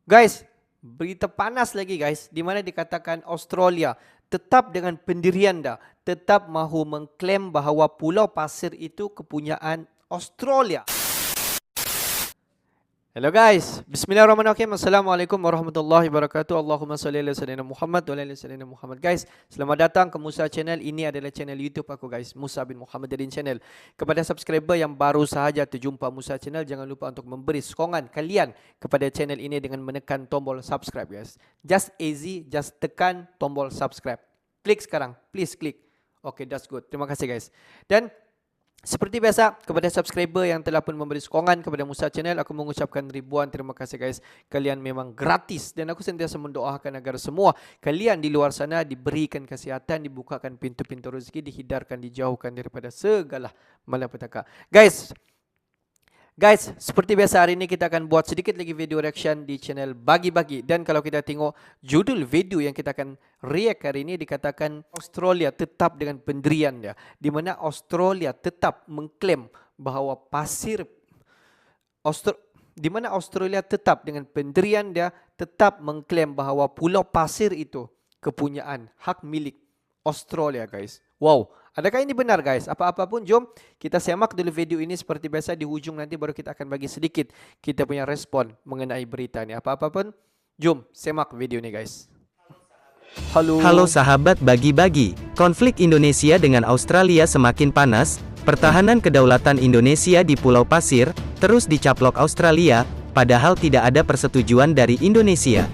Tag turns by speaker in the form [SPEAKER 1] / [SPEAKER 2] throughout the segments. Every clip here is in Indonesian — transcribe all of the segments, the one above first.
[SPEAKER 1] Guys, berita panas lagi guys, di mana dikatakan Australia tetap dengan pendirian dah, tetap mahu mengklaim bahawa Pulau Pasir itu kepunyaan Australia. Hello guys, bismillahirrahmanirrahim. Assalamualaikum warahmatullahi wabarakatuh. Allahumma salli ala sayyidina Muhammad wa ala ali sayyidina Muhammad. Guys, selamat datang ke Musa Channel. Ini adalah channel YouTube aku guys, Musa bin Muhammad Dadin Channel. Kepada subscriber yang baru sahaja terjumpa Musa Channel, jangan lupa untuk memberi sokongan kalian kepada channel ini dengan menekan tombol subscribe guys. Just easy, just tekan tombol subscribe. Klik sekarang, please klik. Okay, that's good. Terima kasih guys. Dan seperti biasa, kepada subscriber yang telah pun memberi sokongan kepada Musa Channel, aku mengucapkan ribuan terima kasih guys. Kalian memang gratis dan aku sentiasa mendoakan agar semua kalian di luar sana diberikan kesihatan, dibukakan pintu-pintu rezeki, dihindarkan, dijauhkan daripada segala malapetaka. Guys, seperti biasa hari ini kita akan buat sedikit lagi video reaction di channel Bagi-Bagi. Dan kalau kita tengok judul video yang kita akan react hari ini dikatakan Australia tetap dengan pendirian dia. Di mana Australia tetap mengklaim bahawa di mana Australia tetap dengan pendirian dia, tetap mengklaim bahawa Pulau Pasir itu kepunyaan hak milik Australia guys. Wow, adakah ini benar guys? Apa-apa pun jom kita semak dulu video ini. Seperti biasa di hujung nanti baru kita akan bagi sedikit kita punya respon mengenai berita ini. Apa-apa pun jom semak video ini guys.
[SPEAKER 2] Halo sahabat Bagi-Bagi. Konflik Indonesia dengan Australia semakin panas. Pertahanan kedaulatan Indonesia di Pulau Pasir terus dicaplok Australia, padahal tidak ada persetujuan dari Indonesia.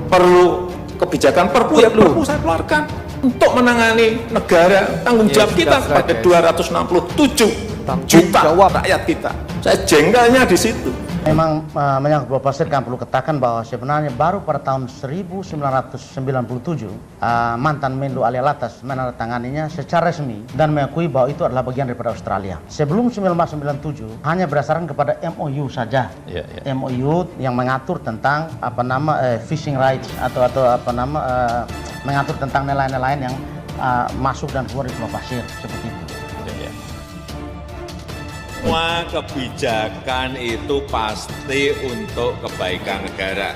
[SPEAKER 3] Perlu kebijakan perpu ya perpu saya keluarkan untuk menangani negara, tanggung jawab kita pada 267 juta rakyat kita. Saya jengkelnya di situ.
[SPEAKER 4] Memang menyangkut Pulau Pasir kan perlu katakan bahwa sebenarnya baru pada tahun 1997 mantan Menlu Ali Alatas menandatanganinya secara resmi dan mengakui bahwa itu adalah bagian daripada Australia. Sebelum 1997 hanya berdasarkan kepada MOU saja. MOU yang mengatur tentang fishing rights atau mengatur tentang nelayan-nelayan yang masuk dan keluar di Pulau Pasir seperti itu.
[SPEAKER 5] Semua kebijakan itu pasti untuk kebaikan negara,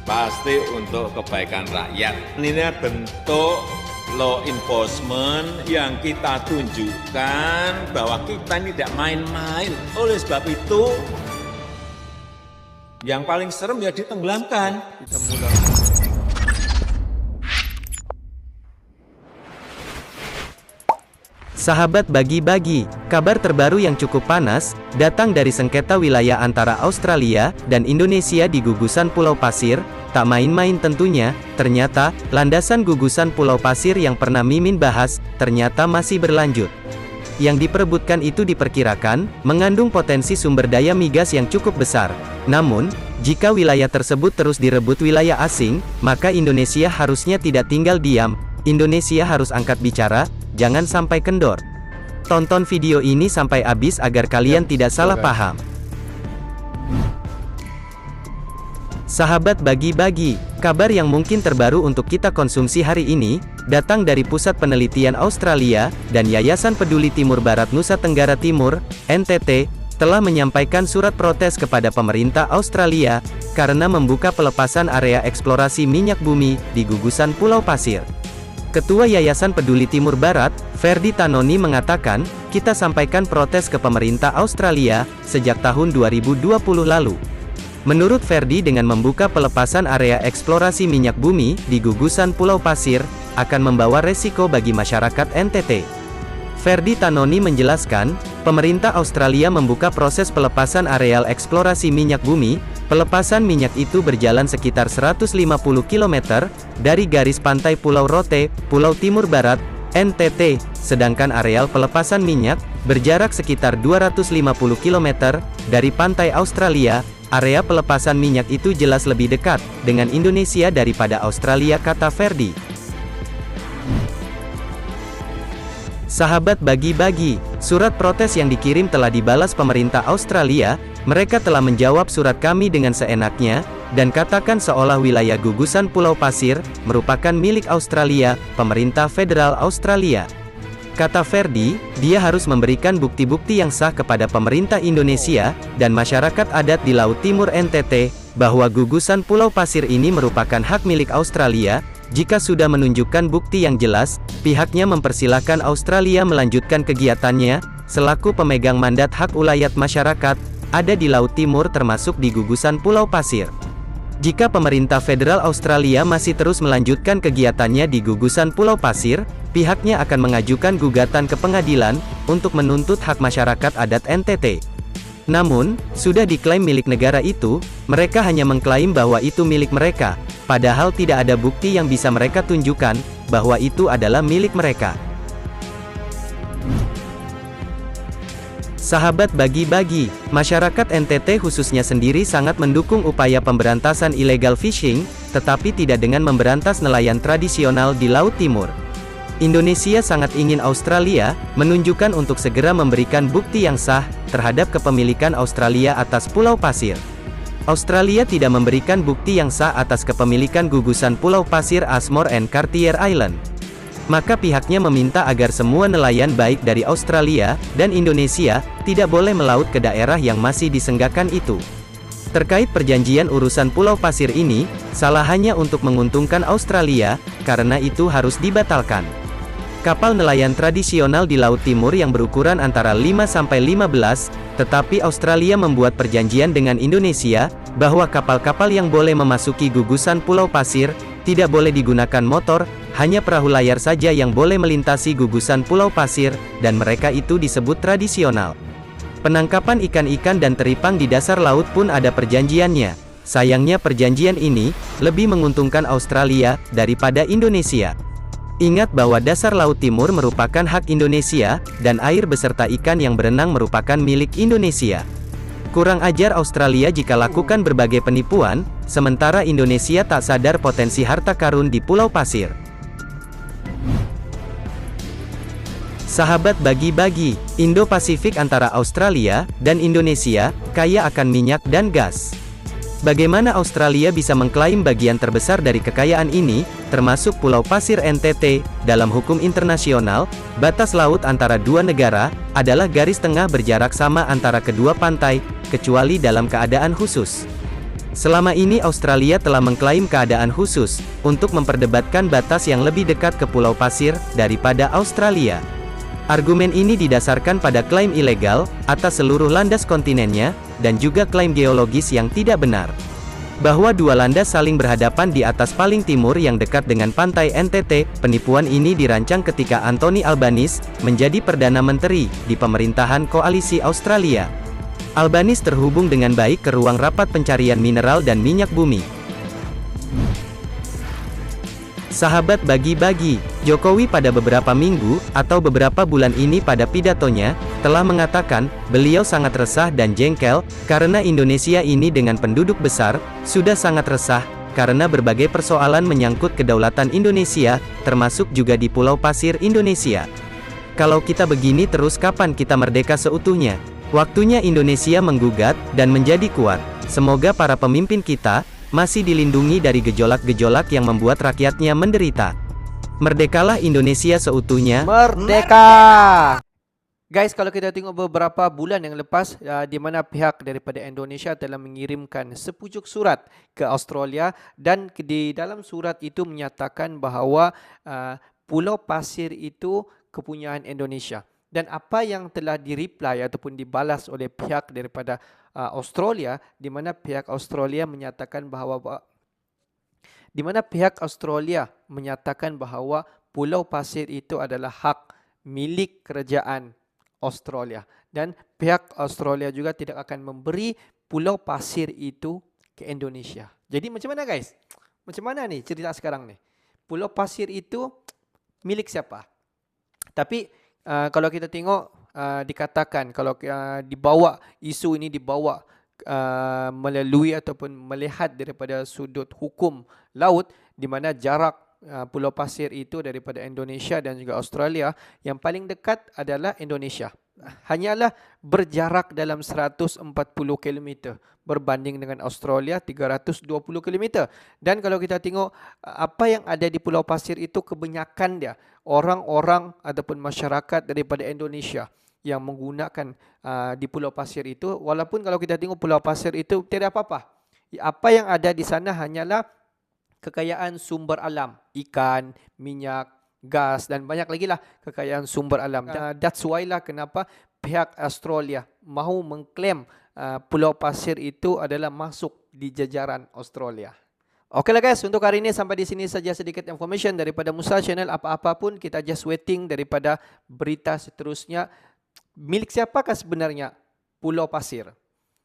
[SPEAKER 5] pasti untuk kebaikan rakyat. Ini bentuk law enforcement yang kita tunjukkan bahwa kita ini tidak main-main. Oleh sebab itu, yang paling serem ya ditenggelamkan.
[SPEAKER 1] Kita mulai.
[SPEAKER 2] Sahabat Bagi-Bagi, kabar terbaru yang cukup panas, datang dari sengketa wilayah antara Australia dan Indonesia di gugusan Pulau Pasir. Tak main-main tentunya, ternyata, landasan gugusan Pulau Pasir yang pernah Mimin bahas, ternyata masih berlanjut. Yang diperebutkan itu diperkirakan, mengandung potensi sumber daya migas yang cukup besar. Namun, jika wilayah tersebut terus direbut wilayah asing, maka Indonesia harusnya tidak tinggal diam. Indonesia harus angkat bicara, jangan sampai kendor. Tonton video ini sampai habis agar kalian tidak salah paham. Sahabat Bagi-Bagi, kabar yang mungkin terbaru untuk kita konsumsi hari ini, datang dari Pusat Penelitian Australia, dan Yayasan Peduli Timur Barat Nusa Tenggara Timur, NTT, telah menyampaikan surat protes kepada pemerintah Australia, karena membuka pelepasan area eksplorasi minyak bumi, di gugusan Pulau Pasir. Ketua Yayasan Peduli Timur Barat, Ferdi Tanoni mengatakan, kita sampaikan protes ke pemerintah Australia, sejak tahun 2020 lalu. Menurut Ferdi dengan membuka pelepasan area eksplorasi minyak bumi, di gugusan Pulau Pasir, akan membawa resiko bagi masyarakat NTT. Ferdi Tanoni menjelaskan, pemerintah Australia membuka proses pelepasan areal eksplorasi minyak bumi. Pelepasan minyak itu berjalan sekitar 150 km dari garis pantai Pulau Rote, Pulau Timur Barat, NTT, sedangkan areal pelepasan minyak berjarak sekitar 250 km dari pantai Australia. Area pelepasan minyak itu jelas lebih dekat dengan Indonesia daripada Australia, kata Ferdi. Sahabat Bagi-Bagi, surat protes yang dikirim telah dibalas pemerintah Australia. Mereka telah menjawab surat kami dengan seenaknya, dan katakan seolah wilayah gugusan Pulau Pasir merupakan milik Australia, pemerintah federal Australia. Kata Ferdi, dia harus memberikan bukti-bukti yang sah kepada pemerintah Indonesia dan masyarakat adat di Laut Timur NTT, bahwa gugusan Pulau Pasir ini merupakan hak milik Australia. Jika sudah menunjukkan bukti yang jelas, pihaknya mempersilahkan Australia melanjutkan kegiatannya, selaku pemegang mandat hak ulayat masyarakat, ada di Laut Timur termasuk di gugusan Pulau Pasir. Jika pemerintah federal Australia masih terus melanjutkan kegiatannya di gugusan Pulau Pasir, pihaknya akan mengajukan gugatan ke pengadilan, untuk menuntut hak masyarakat adat NTT. Namun, sudah diklaim milik negara itu, mereka hanya mengklaim bahwa itu milik mereka, padahal tidak ada bukti yang bisa mereka tunjukkan, bahwa itu adalah milik mereka. Sahabat bagi-bagi, masyarakat NTT khususnya sendiri sangat mendukung upaya pemberantasan illegal fishing, tetapi tidak dengan memberantas nelayan tradisional di Laut Timur. Indonesia sangat ingin Australia menunjukkan untuk segera memberikan bukti yang sah terhadap kepemilikan Australia atas Pulau Pasir. Australia tidak memberikan bukti yang sah atas kepemilikan gugusan Pulau Pasir Ashmore and Cartier Island. Maka pihaknya meminta agar semua nelayan baik dari Australia dan Indonesia tidak boleh melaut ke daerah yang masih disenggakan itu. Terkait perjanjian urusan Pulau Pasir ini, salah hanya untuk menguntungkan Australia, karena itu harus dibatalkan. Kapal nelayan tradisional di Laut Timur yang berukuran antara 5-15, tetapi Australia membuat perjanjian dengan Indonesia, bahwa kapal-kapal yang boleh memasuki gugusan Pulau Pasir, tidak boleh digunakan motor, hanya perahu layar saja yang boleh melintasi gugusan Pulau Pasir, dan mereka itu disebut tradisional. Penangkapan ikan-ikan dan teripang di dasar laut pun ada perjanjiannya. Sayangnya perjanjian ini, lebih menguntungkan Australia, daripada Indonesia. Ingat bahwa dasar Laut Timur merupakan hak Indonesia, dan air beserta ikan yang berenang merupakan milik Indonesia. Kurang ajar Australia jika lakukan berbagai penipuan, sementara Indonesia tak sadar potensi harta karun di Pulau Pasir. Sahabat bagi-bagi, Indo-Pasifik antara Australia dan Indonesia, kaya akan minyak dan gas. Bagaimana Australia bisa mengklaim bagian terbesar dari kekayaan ini, termasuk Pulau Pasir NTT? Dalam hukum internasional, batas laut antara dua negara adalah garis tengah berjarak sama antara kedua pantai, kecuali dalam keadaan khusus. Selama ini Australia telah mengklaim keadaan khusus, untuk memperdebatkan batas yang lebih dekat ke Pulau Pasir, daripada Australia. Argumen ini didasarkan pada klaim ilegal, atas seluruh landas kontinennya, dan juga klaim geologis yang tidak benar. Bahwa dua landas saling berhadapan di atas paling timur yang dekat dengan pantai NTT, penipuan ini dirancang ketika Anthony Albanese, menjadi Perdana Menteri, di pemerintahan koalisi Australia. Albanese terhubung dengan baik ke ruang rapat pencarian mineral dan minyak bumi. Sahabat bagi-bagi, Jokowi pada beberapa minggu, atau beberapa bulan ini pada pidatonya, telah mengatakan, beliau sangat resah dan jengkel, karena Indonesia ini dengan penduduk besar, sudah sangat resah, karena berbagai persoalan menyangkut kedaulatan Indonesia, termasuk juga di Pulau Pasir Indonesia. Kalau kita begini terus kapan kita merdeka seutuhnya? Waktunya Indonesia menggugat, dan menjadi kuat. Semoga para pemimpin kita, masih dilindungi dari gejolak-gejolak yang membuat rakyatnya menderita. Merdekalah Indonesia seutuhnya.
[SPEAKER 1] Merdeka! Guys, kalau kita tengok beberapa bulan yang lepas, di mana pihak daripada Indonesia telah mengirimkan sepucuk surat ke Australia, dan di dalam surat itu menyatakan bahawa Pulau Pasir itu kepunyaan Indonesia. Dan apa yang telah direply ataupun dibalas oleh pihak daripada Australia, di mana pihak Australia menyatakan bahawa Pulau Pasir itu adalah hak milik kerajaan Australia, dan pihak Australia juga tidak akan memberi Pulau Pasir itu ke Indonesia. Jadi macam mana guys? Macam mana nih cerita sekarang nih? Pulau Pasir itu milik siapa? Tapi kalau kita tengok dikatakan kalau dibawa isu ini dibawa melalui ataupun melihat daripada sudut hukum laut, di mana jarak Pulau Pasir itu daripada Indonesia dan juga Australia, yang paling dekat adalah Indonesia. hanyalah berjarak dalam 140 km berbanding dengan Australia 320 km. Dan kalau kita tengok apa yang ada di Pulau Pasir itu, kebanyakan dia orang-orang ataupun masyarakat daripada Indonesia yang menggunakan di Pulau Pasir itu. Walaupun kalau kita tengok Pulau Pasir itu tiada apa-apa. Apa yang ada di sana hanyalah kekayaan sumber alam, ikan, minyak, gas dan banyak lagi lah kekayaan sumber alam. That's why lah kenapa pihak Australia mahu mengklaim Pulau Pasir itu adalah masuk di jajaran Australia. Okeylah guys, untuk hari ini sampai di sini saja sedikit information daripada Musa Channel. Apa-apa pun kita just waiting daripada berita seterusnya. Milik siapakah sebenarnya Pulau Pasir?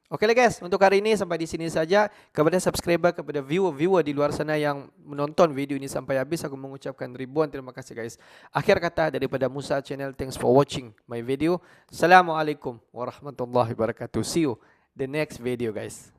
[SPEAKER 1] Okeylah guys, untuk hari ini sampai di sini saja. Kepada subscriber, kepada viewer-viewer di luar sana yang menonton video ini sampai habis, aku mengucapkan ribuan terima kasih guys. Akhir kata daripada Musa Channel, thanks for watching my video. Assalamualaikum warahmatullahi wabarakatuh. See you the next video guys.